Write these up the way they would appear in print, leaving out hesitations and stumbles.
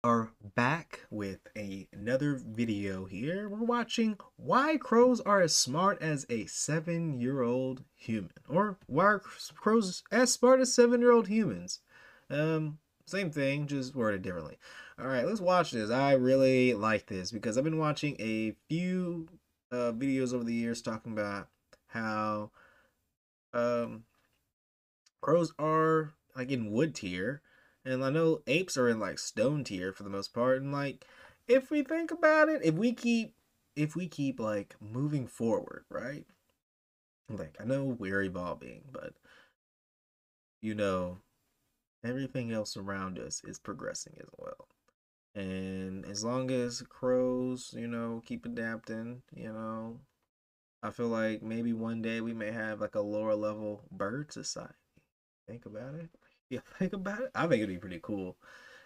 are back with another video here. We're watching why crows are as smart as a 7-year-old human. Or why are crows as smart as 7-year-old humans? Same thing, just worded differently. Alright, let's watch this. I really like this because I've been watching a few videos over the years talking about how um crows are like in wood tier, and I know apes are in like stone tier for the most part. And like, if we think about it, if we keep like moving forward, right? Like, I know we're evolving, but you know, everything else around us is progressing as well. And as long as crows, keep adapting, I feel like maybe one day we may have like a lower level bird society. Think about it. Yeah, think about it. I think it'd be pretty cool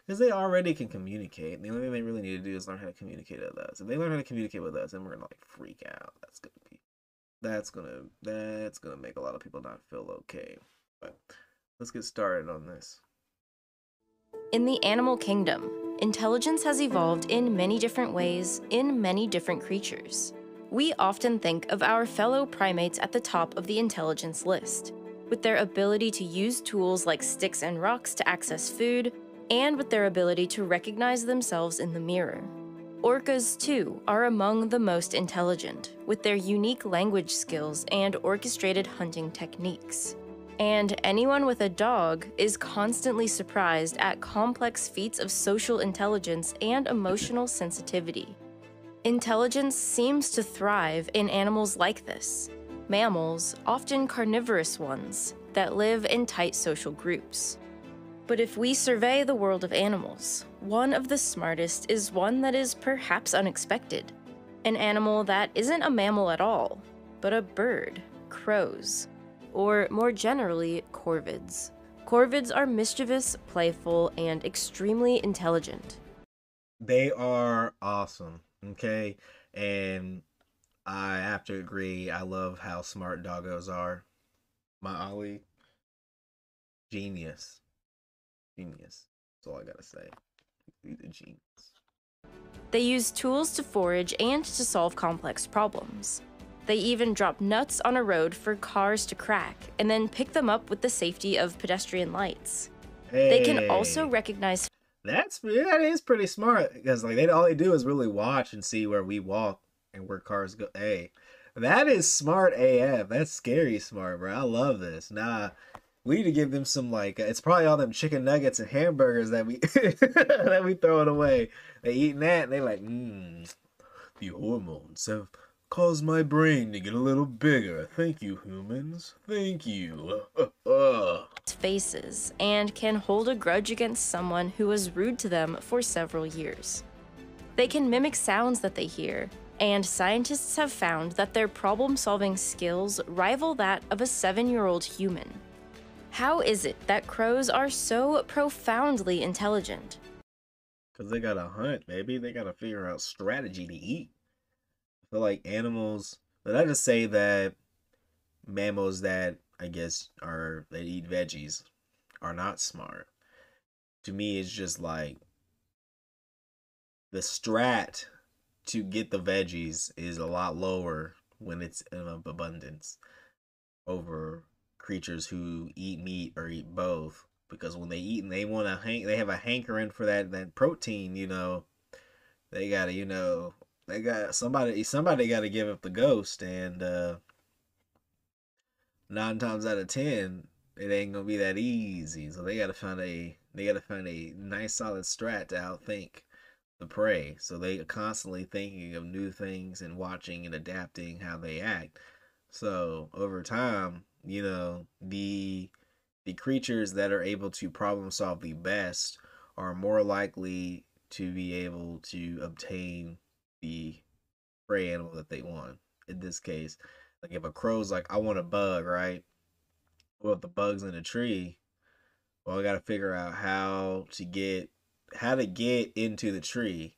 because they already can communicate. The only thing they really need to do is learn how to communicate with us. If they learn how to communicate with us, then we're gonna like freak out. That's gonna make a lot of people not feel okay. But let's get started on this. In the animal kingdom, intelligence has evolved in many different ways in many different creatures. We often think of our fellow primates at the top of the intelligence list, with their ability to use tools like sticks and rocks to access food, and with their ability to recognize themselves in the mirror. Orcas, too, are among the most intelligent, with their unique language skills and orchestrated hunting techniques. And anyone with a dog is constantly surprised at complex feats of social intelligence and emotional sensitivity. Intelligence seems to thrive in animals like this, mammals, often carnivorous ones, that live in tight social groups. But if we survey the world of animals, one of the smartest is one that is perhaps unexpected. An animal that isn't a mammal at all, but a bird, crows. Or more generally, corvids. Corvids are mischievous, playful, and extremely intelligent. They are awesome, okay? And I have to agree. I love how smart doggos are. My Ollie, genius, genius. That's all I gotta say. He's a genius. They use tools to forage and to solve complex problems. They even drop nuts on a road for cars to crack, and then pick them up with the safety of pedestrian lights. They can also Hey, recognize. that is pretty smart because like all they do is really watch and see where we walk and where cars go. Hey, that is smart AF. That's scary smart, bro. I love this. Nah, we need to give them some like it's probably all them chicken nuggets and hamburgers that we that we throwing away. They eating that and they like, the hormones have caused my brain to get a little bigger. Thank you, humans. Thank you. Faces and can hold a grudge against someone who was rude to them for several years. They can mimic sounds that they hear, and scientists have found that their problem-solving skills rival that of a 7-year-old human. How is it that crows are so profoundly intelligent? Because they gotta hunt, baby. They gotta figure out strategy to eat. I feel like animals, but I just say that mammals that I guess are that eat veggies are not smart. To me, it's just like the strat to get the veggies is a lot lower when it's in abundance over creatures who eat meat or eat both. Because when they eat and they want to they have a hankering for that protein. They gotta, they got somebody got to give up the ghost, and 9 times out of 10, it ain't gonna be that easy. So they gotta find a nice solid strat to outthink the prey. So they are constantly thinking of new things and watching and adapting how they act. So over time, the creatures that are able to problem solve the best are more likely to be able to obtain the prey animal that they want. In this case, like if a crow's like, I want a bug, right? Well, if the bug's in a tree, well, I gotta figure out how to get into the tree.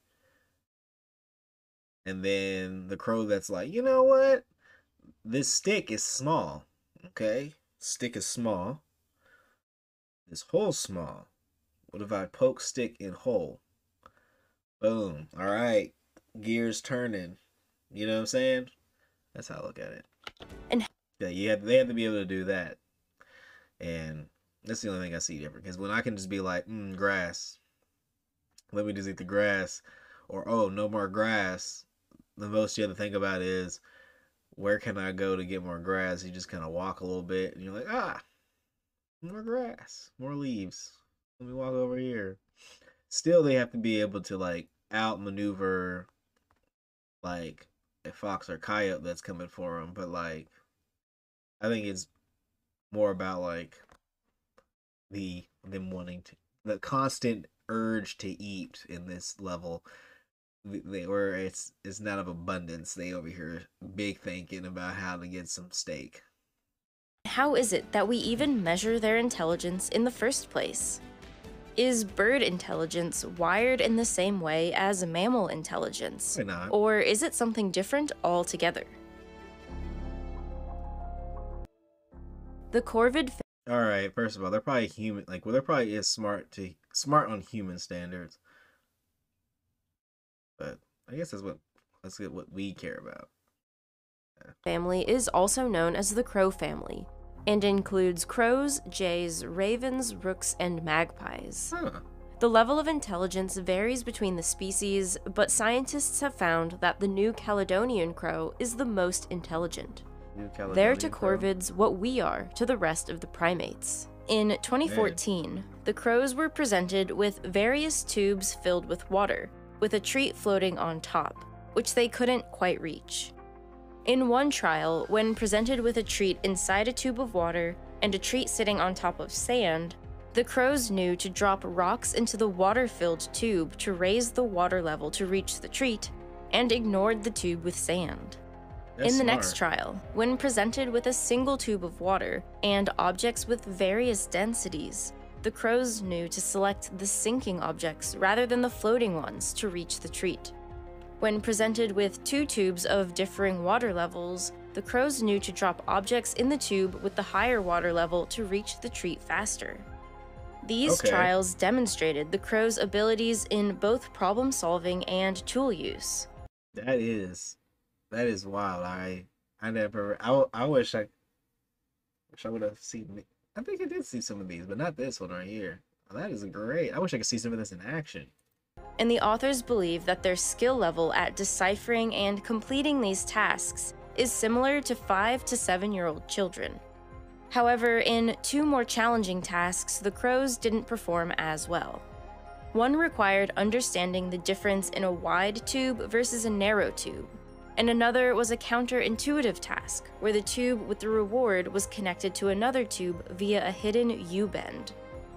And then the crow that's like, you know what? This stick is small. Okay? Stick is small. This hole's small. What if I poke stick in hole? Boom. All right. Gears turning. You know what I'm saying? That's how I look at it. And Yeah, they have to be able to do that. And that's the only thing I see different. Because when I can just be like, grass, let me just eat the grass. Or, oh, no more grass. The most you have to think about is, where can I go to get more grass? You just kind of walk a little bit and you're like, more grass, more leaves. Let me walk over here. Still, they have to be able to like outmaneuver like a fox or coyote that's coming for them. But like, I think it's more about like them wanting to, the constant urge to eat in this level. Where it's not of abundance. They over here big thinking about how to get some steak. how is it that we even measure their intelligence in the first place? Is bird intelligence wired in the same way as mammal intelligence? Why not? Or is it something different altogether? The corvid All right. First of all, they're probably human. Like, well, they're probably is smart on human standards. But I guess let's get what we care about. family is also known as the crow family and includes crows, jays, ravens, rooks, and magpies. Huh. The level of intelligence varies between the species, but scientists have found that the New Caledonian crow is the most intelligent. They're to corvids what we are to the rest of the primates. In 2014, the crows were presented with various tubes filled with water, with a treat floating on top, which they couldn't quite reach. In one trial, when presented with a treat inside a tube of water and a treat sitting on top of sand, the crows knew to drop rocks into the water-filled tube to raise the water level to reach the treat, and ignored the tube with sand. That's In the smart. next trial, when presented with a single tube of water and objects with various densities, the crows knew to select the sinking objects rather than the floating ones to reach the treat. When presented with two tubes of differing water levels, the crows knew to drop objects in the tube with the higher water level to reach the treat faster. These Okay. trials demonstrated the crows' abilities in both problem solving and tool use. That is wild. I wish I would have seen. I think I did see some of these, but not this one right here. That is great. I wish I could see some of this in action. And the authors believe that their skill level at deciphering and completing these tasks is similar to 5 to 7-year-old children. However, in two more challenging tasks, the crows didn't perform as well. One required understanding the difference in a wide tube versus a narrow tube, and another was a counterintuitive task, where the tube with the reward was connected to another tube via a hidden U-bend.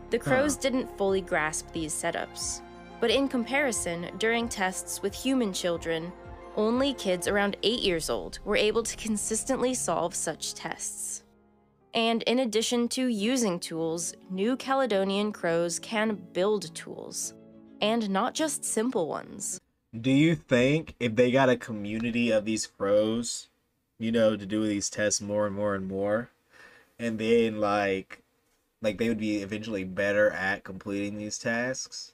The crows didn't fully grasp these setups. But in comparison, during tests with human children, only kids around 8 years old were able to consistently solve such tests. And in addition to using tools, New Caledonian crows can build tools, and not just simple ones. Do you think if they got a community of these crows, to do these tests more and more and more, and then like they would be eventually better at completing these tasks,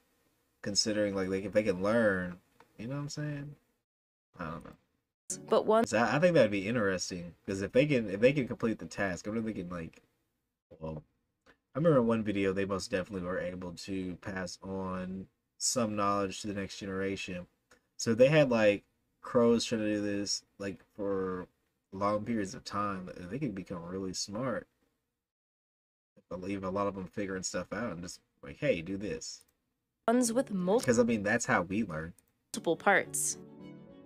considering like if they can learn, you know what I'm saying? I don't know. But one I think that'd be interesting because if they can complete the task, I really can well, I remember in one video they most definitely were able to pass on some knowledge to the next generation. So they had like crows trying to do this like for long periods of time. They could become really smart. I believe a lot of them figuring stuff out and just like, hey, do this. ones with Because I mean that's how we learn. multiple parts.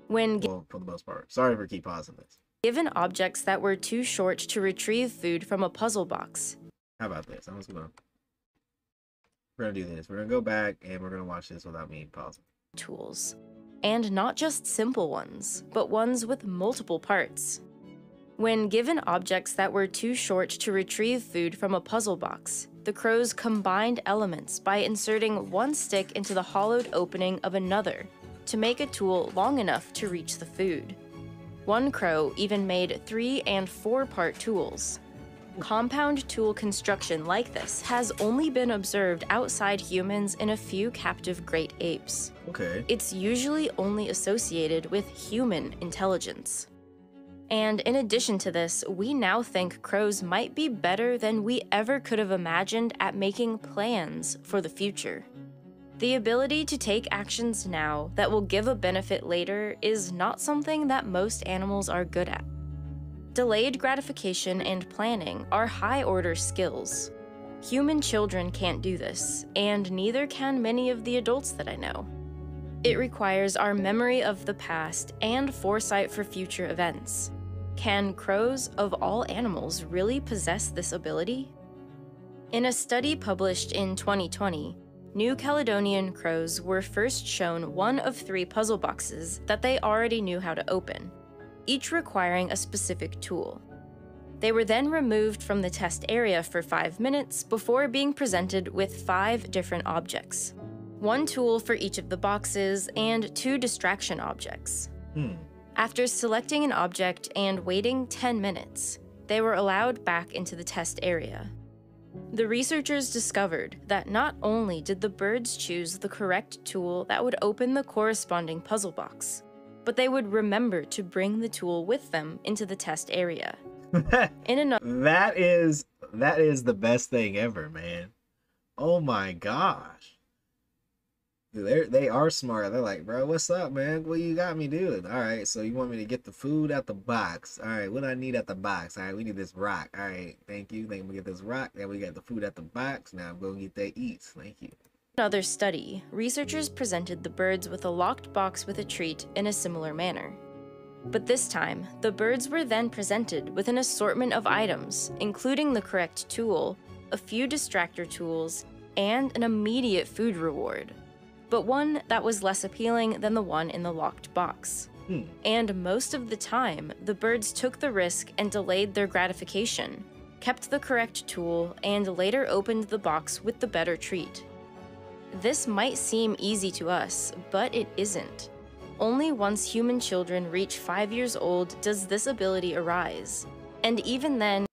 When Well, for the most part. Sorry for keep pausing this. given objects that were too short to retrieve food from a puzzle box, How about this? We're gonna do this. We're gonna go back and we're gonna watch this without me pausing. tools. And not just simple ones, but ones with multiple parts. When given objects that were too short to retrieve food from a puzzle box, the crows combined elements by inserting one stick into the hollowed opening of another to make a tool long enough to reach the food. One crow even made 3- and 4-part tools. Compound tool construction like this has only been observed outside humans in a few captive great apes. Okay. It's usually only associated with human intelligence. And in addition to this, we now think crows might be better than we ever could have imagined at making plans for the future. The ability to take actions now that will give a benefit later is not something that most animals are good at. Delayed gratification and planning are high-order skills. Human children can't do this, and neither can many of the adults that I know. It requires our memory of the past and foresight for future events. Can crows, of all animals, really possess this ability? In a study published in 2020, New Caledonian crows were first shown one of 3 puzzle boxes that they already knew how to open, each requiring a specific tool. They were then removed from the test area for 5 minutes before being presented with 5 different objects. 1 tool for each of the boxes and 2 distraction objects. After selecting an object and waiting 10 minutes, they were allowed back into the test area. The researchers discovered that not only did the birds choose the correct tool that would open the corresponding puzzle box, but they would remember to bring the tool with them into the test area. That is the best thing ever, man. Oh my gosh. They are smart. They're like, bro, what's up, man? What you got me doing? All right, so you want me to get the food out the box. All right, what do I need at the box? All right, we need this rock. All right, thank you. Then we get this rock. Then we got the food at the box. Now I'm going to get that eats. Thank you. In another study, researchers presented the birds with a locked box with a treat in a similar manner. But this time, the birds were then presented with an assortment of items, including the correct tool, a few distractor tools, and an immediate food reward, but one that was less appealing than the one in the locked box. And most of the time, the birds took the risk and delayed their gratification, kept the correct tool, and later opened the box with the better treat. This might seem easy to us, but it isn't. Only once human children reach 5 years old does this ability arise, and even then,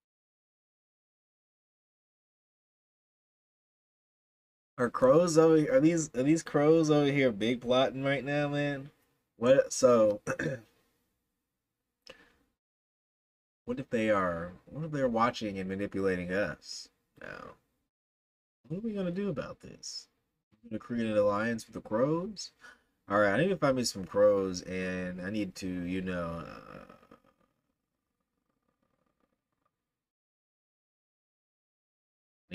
Are crows over here? Are these crows over here big plotting right now, man? What what if they're watching and manipulating us now? What are we gonna do about this? We're gonna create an alliance with the crows? Alright, I need to find me some crows, and I need to, need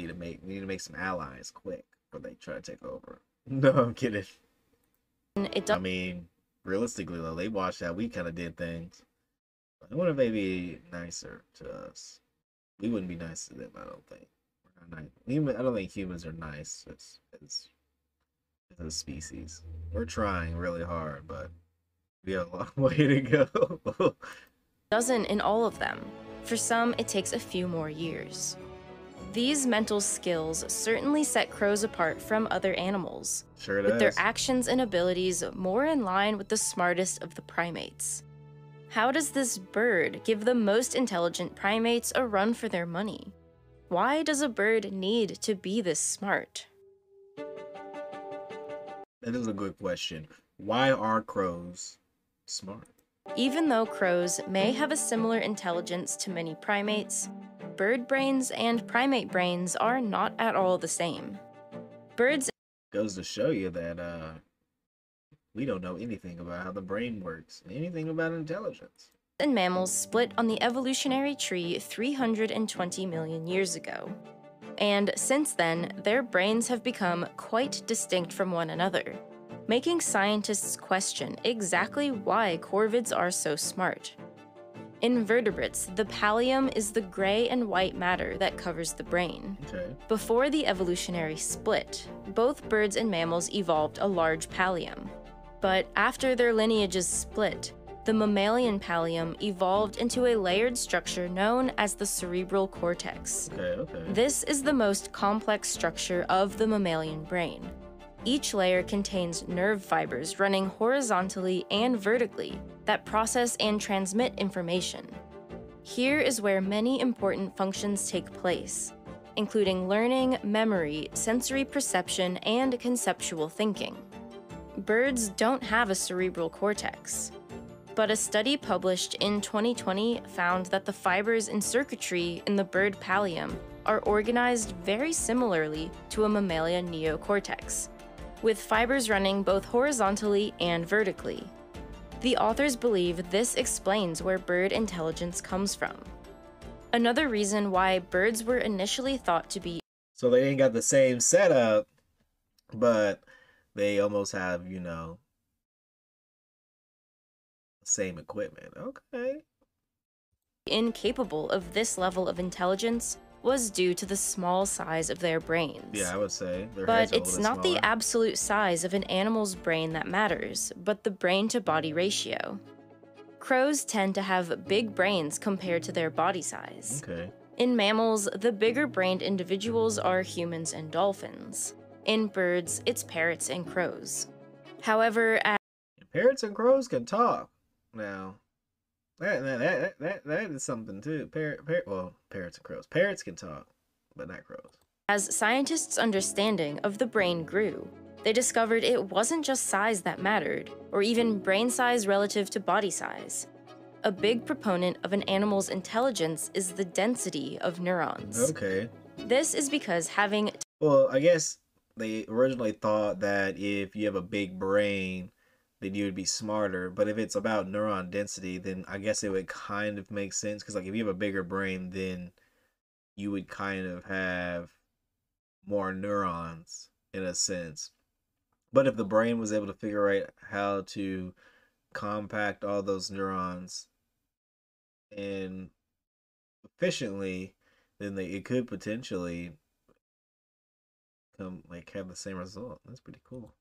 to make some allies quick before they try to take over. No, I'm kidding. I mean, realistically though, they watched how we kind of did things. I wonder if they'd be nicer to us. We wouldn't be nice to them, I don't think. We're not nice. I don't think humans are nice as a species. We're trying really hard, but we have a long way to go. doesn't in all of them. For some, it takes a few more years. These mental skills certainly set crows apart from other animals, Sure with does. their actions and abilities more in line with the smartest of the primates. How does this bird give the most intelligent primates a run for their money? Why does a bird need to be this smart? That is a good question. Why are crows smart? Even though crows may have a similar intelligence to many primates, bird brains and primate brains are not at all the same. Birds Goes to show you that we don't know anything about how the brain works, anything about intelligence. and mammals split on the evolutionary tree 320 million years ago. And since then, their brains have become quite distinct from one another, making scientists question exactly why corvids are so smart. In vertebrates, the pallium is the gray and white matter that covers the brain. Okay. Before the evolutionary split, both birds and mammals evolved a large pallium. But after their lineages split, the mammalian pallium evolved into a layered structure known as the cerebral cortex. Okay. This is the most complex structure of the mammalian brain. Each layer contains nerve fibers running horizontally and vertically that process and transmit information. Here is where many important functions take place, including learning, memory, sensory perception, and conceptual thinking. Birds don't have a cerebral cortex, but a study published in 2020 found that the fibers in circuitry in the bird pallium are organized very similarly to a mammalian neocortex, with fibers running both horizontally and vertically. The authors believe this explains where bird intelligence comes from. Another reason why birds were initially thought to be So they ain't got the same setup, but they almost have, you know, same equipment. Okay. incapable of this level of intelligence was due to the small size of their brains. Yeah, I would say their But heads are a it's little not the smaller. absolute size of an animal's brain that matters, but the brain-to-body ratio. Crows tend to have big brains compared to their body size. Okay. In mammals, the bigger-brained individuals are humans and dolphins. In birds, it's parrots and crows. However, Parrots and crows can talk. Now, that is something too. Parrots and crows. Parrots can talk, but not crows. as scientists' understanding of the brain grew, they discovered it wasn't just size that mattered, or even brain size relative to body size. A big proponent of an animal's intelligence is the density of neurons. Okay. This is because having Well, I guess they originally thought that if you have a big brain, then you would be smarter. But if it's about neuron density, then I guess it would kind of make sense. Because, like, if you have a bigger brain, then you would kind of have more neurons in a sense. But if the brain was able to figure out how to compact all those neurons and efficiently, then it could potentially have the same result. That's pretty cool.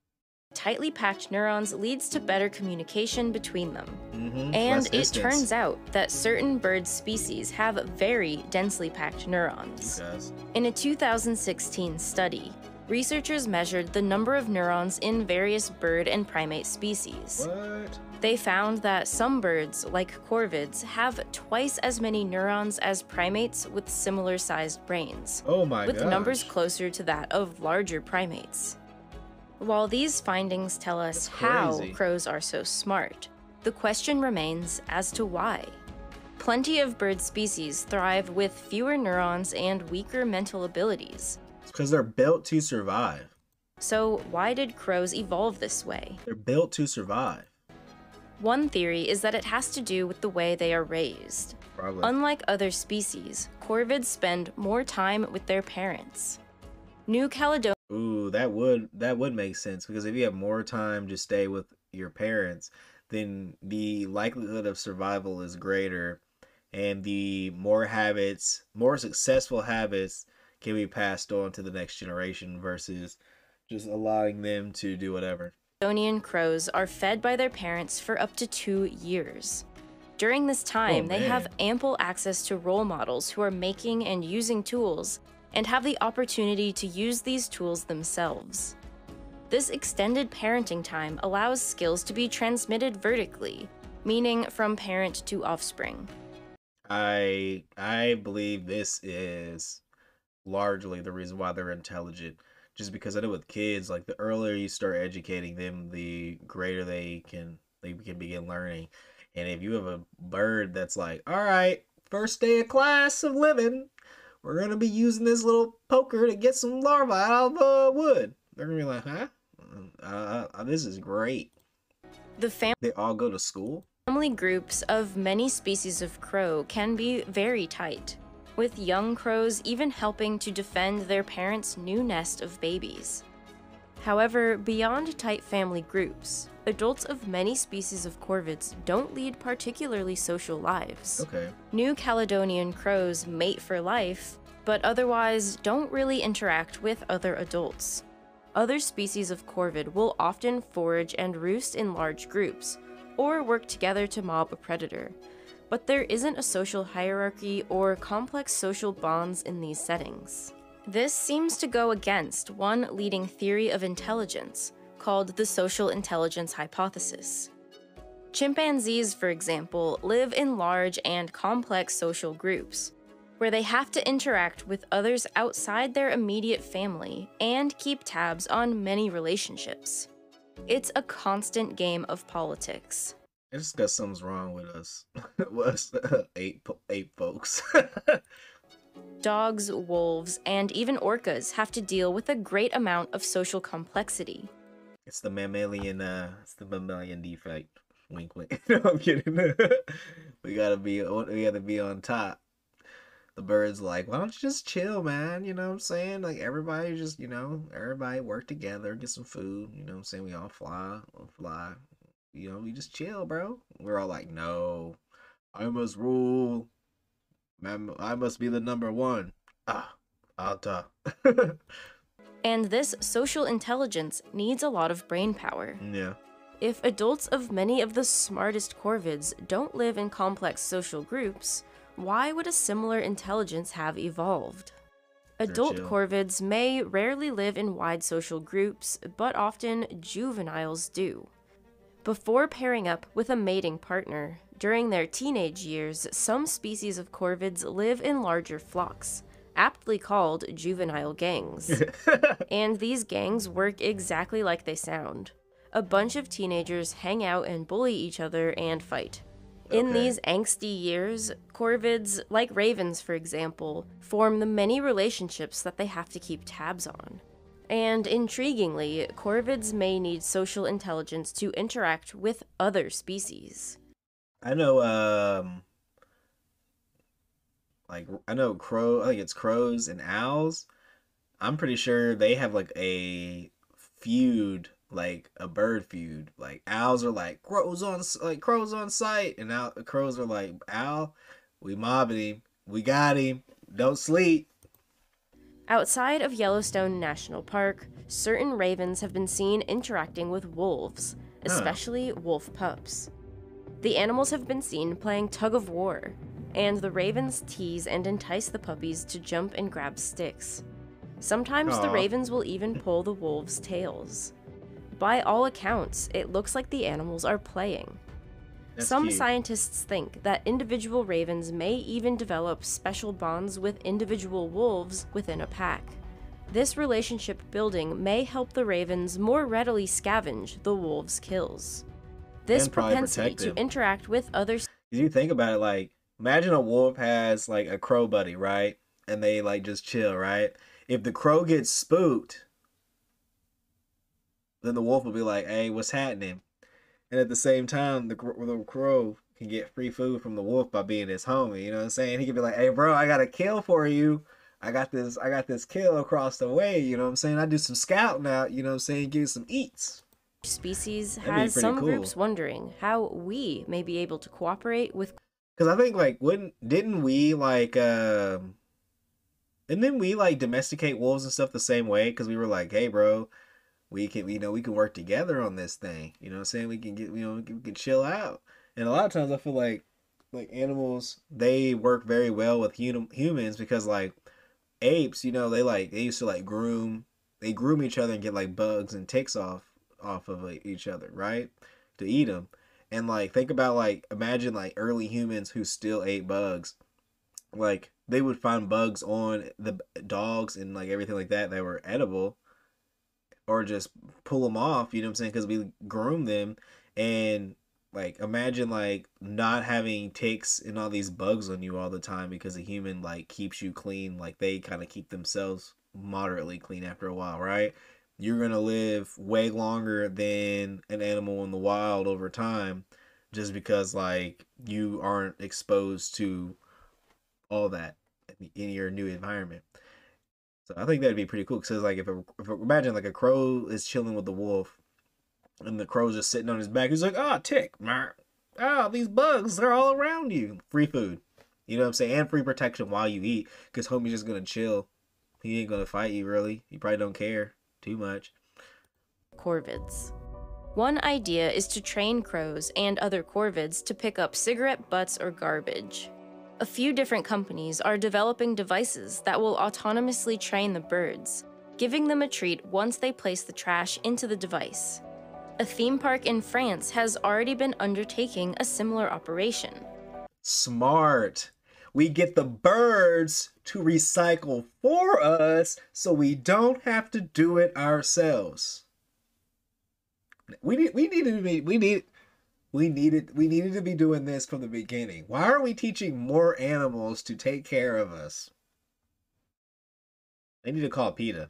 tightly packed neurons leads to better communication between them. Mm-hmm. And it turns out that certain bird species have very densely packed neurons. In a 2016 study, researchers measured the number of neurons in various bird and primate species. What? They found that some birds, like corvids, have twice as many neurons as primates with similar-sized brains, Oh my with gosh. numbers closer to that of larger primates. While these findings tell us That's how crazy. crows are so smart, the question remains as to why. Plenty of bird species thrive with fewer neurons and weaker mental abilities. It's because they're built to survive. So why did crows evolve this way? They're built to survive. One theory is that it has to do with the way they are raised. Probably. Unlike other species, corvids spend more time with their parents. New Caledonia Ooh, that would make sense, because if you have more time to stay with your parents, then the likelihood of survival is greater, and the more successful habits can be passed on to the next generation versus just allowing them to do whatever. crows are fed by their parents for up to 2 years. During this time, Oh, they man. have ample access to role models who are making and using tools and have the opportunity to use these tools themselves. This extended parenting time allows skills to be transmitted vertically, meaning from parent to offspring. I believe this is largely the reason why they're intelligent. Just because I know with kids, like the earlier you start educating them, the greater they can begin learning. And if you have a bird that's like, all right, first day of class of living, we're gonna be using this little poker to get some larvae out of wood. They're gonna be like, huh? This is great. The They all go to school. family groups of many species of crow can be very tight, with young crows even helping to defend their parents' new nest of babies. However, beyond tight family groups, adults of many species of corvids don't lead particularly social lives. Okay. New Caledonian crows mate for life, but otherwise don't really interact with other adults. Other species of corvid will often forage and roost in large groups, or work together to mob a predator. But there isn't a social hierarchy or complex social bonds in these settings. This seems to go against one leading theory of intelligence, called the social intelligence hypothesis. Chimpanzees, for example, live in large and complex social groups, where they have to interact with others outside their immediate family and keep tabs on many relationships. It's a constant game of politics. It's because something's wrong with us. Was ape folks. Dogs, wolves, and even orcas have to deal with a great amount of social complexity. It's the mammalian defect. Wink, wink. No, I'm kidding. we gotta be on top. The bird's like, why don't you just chill, man? You know what I'm saying? Like everybody just, everybody work together, get some food. You know what I'm saying? We all fly. We just chill, bro. We're all like, no, I must rule. Man, I must be the number one. Alta. And this social intelligence needs a lot of brain power. Yeah. If adults of many of the smartest corvids don't live in complex social groups, why would a similar intelligence have evolved? Adult corvids may rarely live in wide social groups, but often juveniles do. Before pairing up with a mating partner, during their teenage years, some species of corvids live in larger flocks, aptly called juvenile gangs. And these gangs work exactly like they sound. A bunch of teenagers hang out and bully each other and fight. In these angsty years, corvids, like ravens for example, form the many relationships that they have to keep tabs on. And intriguingly, corvids may need social intelligence to interact with other species. I know, crow. I think it's crows and owls. I'm pretty sure they have like a feud, like a bird feud. Like owls are like crows on sight, and now crows are like, owl, we mobbing him, we got him, don't sleep. Outside of Yellowstone National Park, certain ravens have been seen interacting with wolves, especially wolf pups. The animals have been seen playing tug of war, and the ravens tease and entice the puppies to jump and grab sticks. Sometimes the ravens will even pull the wolves' tails. By all accounts, it looks like the animals are playing. Some scientists think that individual ravens may even develop special bonds with individual wolves within a pack. This relationship building may help the ravens more readily scavenge the wolves' kills. This propensity to interact with others. If you think about it, like, imagine a wolf has like a crow buddy, right? And they like just chill, right? If the crow gets spooked, then the wolf will be like, hey, what's happening? And at the same time, the crow can get free food from the wolf by being his homie. You know what I'm saying? He can be like, hey, bro, I got a kill for you. I got this kill across the way. You know what I'm saying? I do some scouting out. You know what I'm saying? Give you some eats. Species has some groups wondering how we may be able to cooperate with. Because I think like didn't we domesticate wolves and stuff the same way? Because we were like, hey, bro, we can work together on this thing. You know what I'm saying? We can we can chill out. And a lot of times I feel like animals, they work very well with humans because like apes, they used to groom each other and get like bugs and ticks off of each other, right? To eat them. And like think about imagine early humans who still ate bugs. Like they would find bugs on the dogs and everything like that were edible, or just pull them off, you know what I'm saying? Because we groom them. And imagine not having ticks and all these bugs on you all the time because a human keeps you clean. They kind of keep themselves moderately clean after a while, right? You're gonna live way longer than an animal in the wild over time, just because you aren't exposed to all that in your new environment. So I think that'd be pretty cool. Because if imagine a crow is chilling with the wolf, and the crow's just sitting on his back. He's like, oh, tick. Oh, these bugs, they're all around you. Free food. You know what I'm saying? And free protection while you eat. Because homie's just going to chill. He ain't going to fight you, really. He probably don't care too much. Corvids. One idea is to train crows and other corvids to pick up cigarette butts or garbage. A few different companies are developing devices that will autonomously train the birds, giving them a treat once they place the trash into the device. A theme park in France has already been undertaking a similar operation. Smart. We get the birds to recycle for us so we don't have to do it ourselves. We needed to be doing this from the beginning. Why are we teaching more animals to take care of us? They need to call PETA.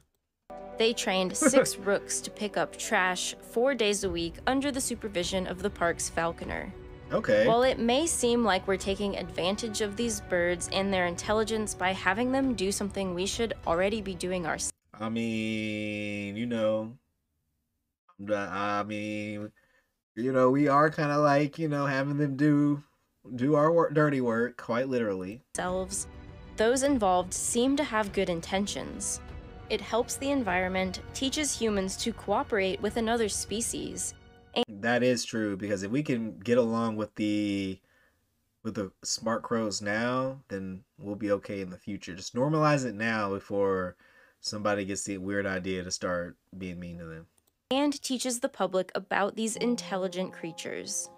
They trained 6 rooks to pick up trash 4 days a week under the supervision of the park's falconer. Okay. While it may seem like we're taking advantage of these birds and their intelligence by having them do something we should already be doing ourselves. I mean, we are kind of like, having them do our work, dirty work, quite literally. Those involved seem to have good intentions. It helps the environment, teaches humans to cooperate with another species. That is true, because if we can get along with the smart crows now, then we'll be okay in the future. Just normalize it now before somebody gets the weird idea to start being mean to them. And teaches the public about these intelligent creatures.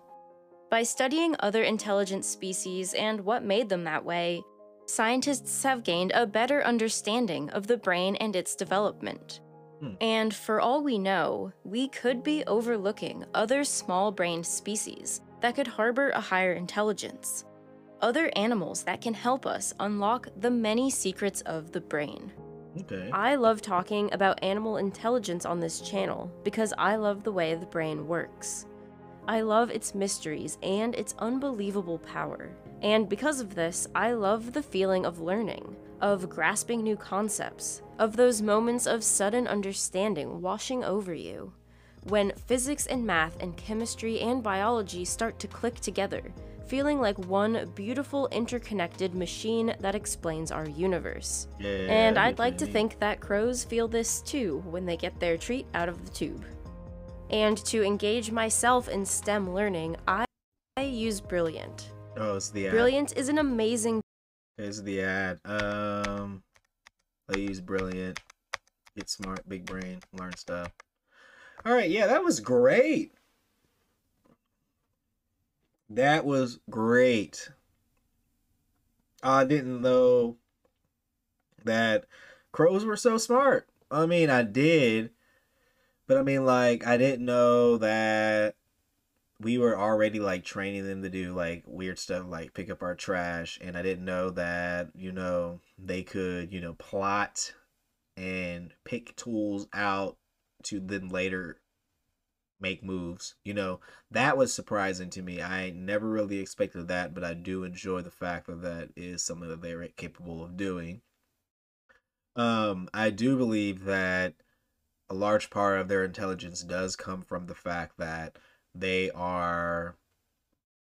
By studying other intelligent species and what made them that way, scientists have gained a better understanding of the brain and its development. And for all we know, we could be overlooking other small-brained species that could harbor a higher intelligence. Other animals that can help us unlock the many secrets of the brain. Okay. I love talking about animal intelligence on this channel because I love the way the brain works. I love its mysteries and its unbelievable power. And because of this, I love the feeling of learning, of grasping new concepts, of those moments of sudden understanding washing over you. When physics and math and chemistry and biology start to click together, feeling like one beautiful interconnected machine that explains our universe. And I'd like to think that crows feel this too when they get their treat out of the tube. And to engage myself in STEM learning, I use Brilliant. Oh, it's the ad. Brilliant is an amazing... Here's the ad. I use Brilliant. Get smart, big brain, learn stuff. Alright, yeah, that was great. That was great. I didn't know that crows were so smart. I mean, I did. But I mean, like, I didn't know that we were already, like, training them to do, like, weird stuff, like pick up our trash. And I didn't know that, they could, plot and pick tools out to then later make moves. That was surprising to me. I never really expected that, but I do enjoy the fact that that is something that they're capable of doing. I do believe that a large part of their intelligence does come from the fact that they are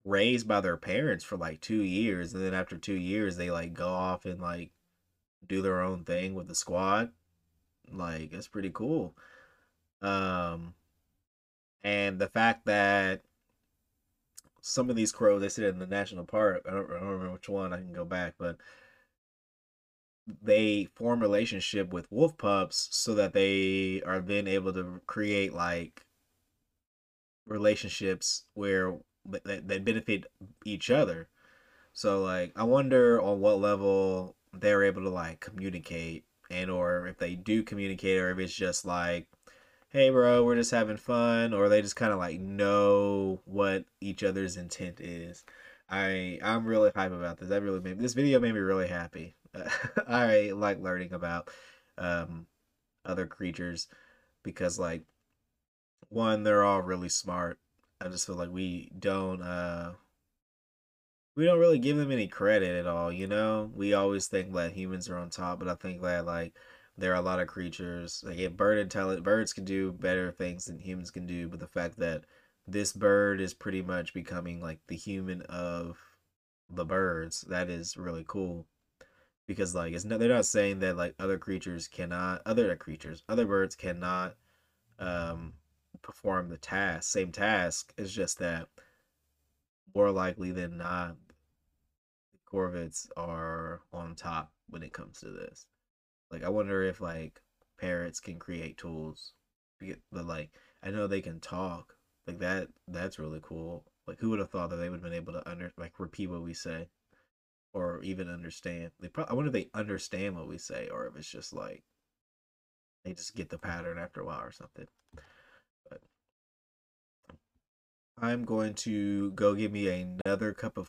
raised by their parents for like 2 years, and then after 2 years they like go off and like do their own thing with the squad. Like, that's pretty cool. And the fact that some of these crows, they sit in the national park, I don't remember which one, I can go back, but they form a relationship with wolf pups so that they are then able to create like relationships where that benefit each other. So like, I wonder on what level they're able to like communicate, and or if they do communicate, or if it's just like, hey bro, we're just having fun, or they just kind of like know what each other's intent is. I'm really hype about this. This video made me really happy. I like learning about other creatures because, like, one, they're all really smart. I just feel like we don't really give them any credit at all, We always think that humans are on top, but I think that like there are a lot of creatures, like birds can do better things than humans can do, but the fact that this bird is pretty much becoming like the human of the birds, that is really cool. Because like they're not saying that like other birds cannot perform the same task. It's just that more likely than not, corvids are on top when it comes to this. Like, I wonder if like parrots can create tools, but like I know they can talk, Like that's really cool. Like who would have thought that they would have been able to repeat what we say or even understand? I wonder if they understand what we say or if it's just like they just get the pattern after a while or something. But I'm going to go get me another cup of